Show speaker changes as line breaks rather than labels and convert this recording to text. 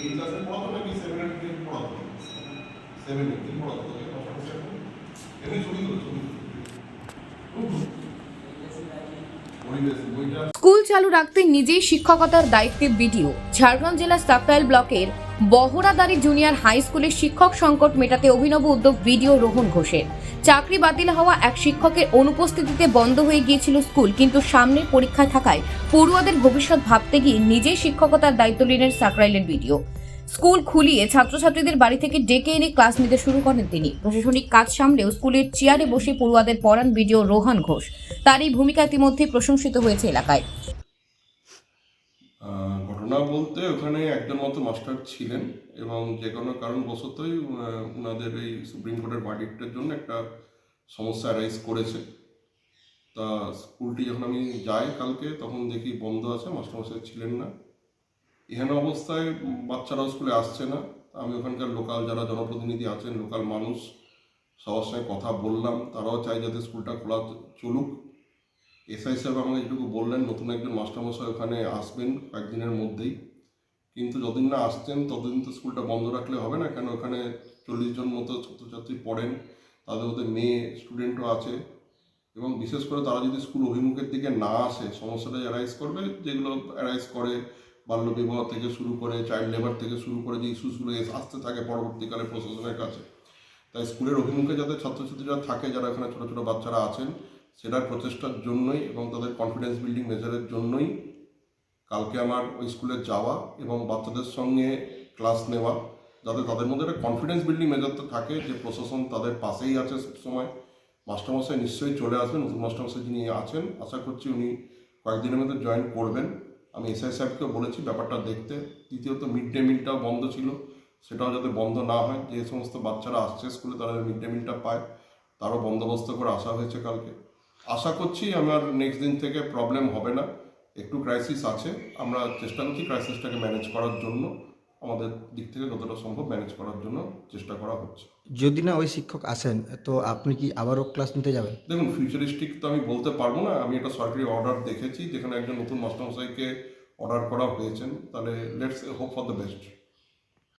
এই ক্লাসে পড়াতো নাকি 7 এর দিন পড়াতো? 7 এর দিন পড়াতো এমনি ছবি তুলো
স্কুল চালু রাখতে নিজেই শিক্ষকতার দায়িত্বে বিডিও। ঝাড়গ্রাম জেলার সাকরাইল ব্লকের বহরাদারি জুনিয়র হাই স্কুলের শিক্ষক সংকট মেটাতে অভিনব উদ্যোগ বিডিও রোহন ঘোষের। চাকরি বাতিল হওয়া এক শিক্ষকের অনুপস্থিতিতে বন্ধ হয়ে গিয়েছিল স্কুল, কিন্তু সামনের পরীক্ষা থাকায় পড়ুয়াদের ভবিষ্যৎ ভাবতে গিয়ে নিজেই শিক্ষকতার দায়িত্ব নিলেন সাকরাইলের বিডিও। স্কুল খুলিয়ে ছাত্রছাত্রীদের বাড়ি থেকে ডেকে এনে ক্লাস নিতে শুরু করেন তিনি। প্রশাসনিক কাজ সামলেও স্কুলের চেয়ারে বসে পড়ুয়াদের পড়ান বিডিও রোহন ঘোষ। তার এই ভূমিকা ইতিমধ্যে প্রশংসিত হয়েছে এলাকায়।
ঘটনা বলতে ওখানে একজন মতো মাস্টার ছিলেন এবং যে কোনো কারণবশতই ওনাদের এই সুপ্রিম কোর্টের ভার্ডিক্টের জন্য একটা সমস্যা অ্যারাইজ করেছে। তা স্কুলটি যখন আমি যাই কালকে তখন দেখি বন্ধ আছে, মাস্টারমশাই ছিলেন না। এখানে অবস্থায় বাচ্চারাও স্কুলে আসছে না। আমি ওখানকার লোকাল যারা জনপ্রতিনিধি আছেন, লোকাল মানুষ, সবার সঙ্গে কথা বললাম, তারাও চাই যাতে স্কুলটা খোলা চলুক। এসআই সাহেব আমাকে যেটুকু বললেন, নতুন একজন মাস্টারমশাই ওখানে আসবেন কয়েকদিনের মধ্যেই, কিন্তু যতদিন না আসছেন ততদিন তো স্কুলটা বন্ধ রাখলে হবে না, কেন ওখানে 40 জন মতো ছাত্রছাত্রী পড়েন, তাদের মধ্যে মেয়ে স্টুডেন্টও আছে এবং বিশেষ করে তারা যদি স্কুল অভিমুখের দিকে না আসে সমস্যাটা অ্যারাইজ করবে, যেগুলো অ্যারাইজ করে বাল্যবিবাহ থেকে শুরু করে চাইল্ড লেবার থেকে শুরু করে যে ইস্যুসগুলো আসতে থাকে পরবর্তীকালে প্রশাসনের কাছে। তাই স্কুলের অভিমুখে যাতে ছাত্রছাত্রীরা থাকে, যারা এখানে ছোটো ছোটো বাচ্চারা আছেন, সেটার প্রচেষ্টার জন্যই এবং তাদের কনফিডেন্স বিল্ডিং মেজারের জন্যই কালকে আমার ওই স্কুলে যাওয়া এবং বাচ্চাদের সঙ্গে ক্লাস নেওয়া, যাতে তাদের মধ্যে একটা কনফিডেন্স বিল্ডিং মেজারটা থাকে যে প্রশাসন তাদের পাশেই আছে সবসময়। মাস্টারমশাই নিশ্চয়ই চলে আসবেন, নতুন মাস্টারমশাই যিনি আছেন আশা করছি উনি কয়েকদিনের মধ্যে জয়েন করবেন। আমি এসআই সাহেবকেও বলেছি ব্যাপারটা দেখতে। দ্বিতীয়ত মিড ডে মিলটাও বন্ধ ছিল, সেটাও যাতে বন্ধ না হয়, যে সমস্ত বাচ্চারা আসছে স্কুলে তারা মিড ডে মিলটা পায়, তারও বন্দোবস্ত করে আসা হয়েছে কালকে। আশা করছি আমার নেক্সট দিন থেকে প্রবলেম হবে না। একটু ক্রাইসিস আছে, আমরা চেষ্টা করছি ক্রাইসিসটাকে ম্যানেজ করার জন্য, আমাদের দিক থেকে যতটা সম্ভব ম্যানেজ করার জন্য চেষ্টা করা হচ্ছে।
যদি না ওই শিক্ষক আসেন তো আপনি কি আবারও ক্লাস নিতে যাবেন?
দেখুন, ফিউচারিস্টিক তো আমি বলতে পারবো না। আমি একটা সরকারি অর্ডার দেখেছি যেখানে একজন নতুন মাস্টারমশাইকে অর্ডার করা হয়েছেন, তাহলে let's hope for the best.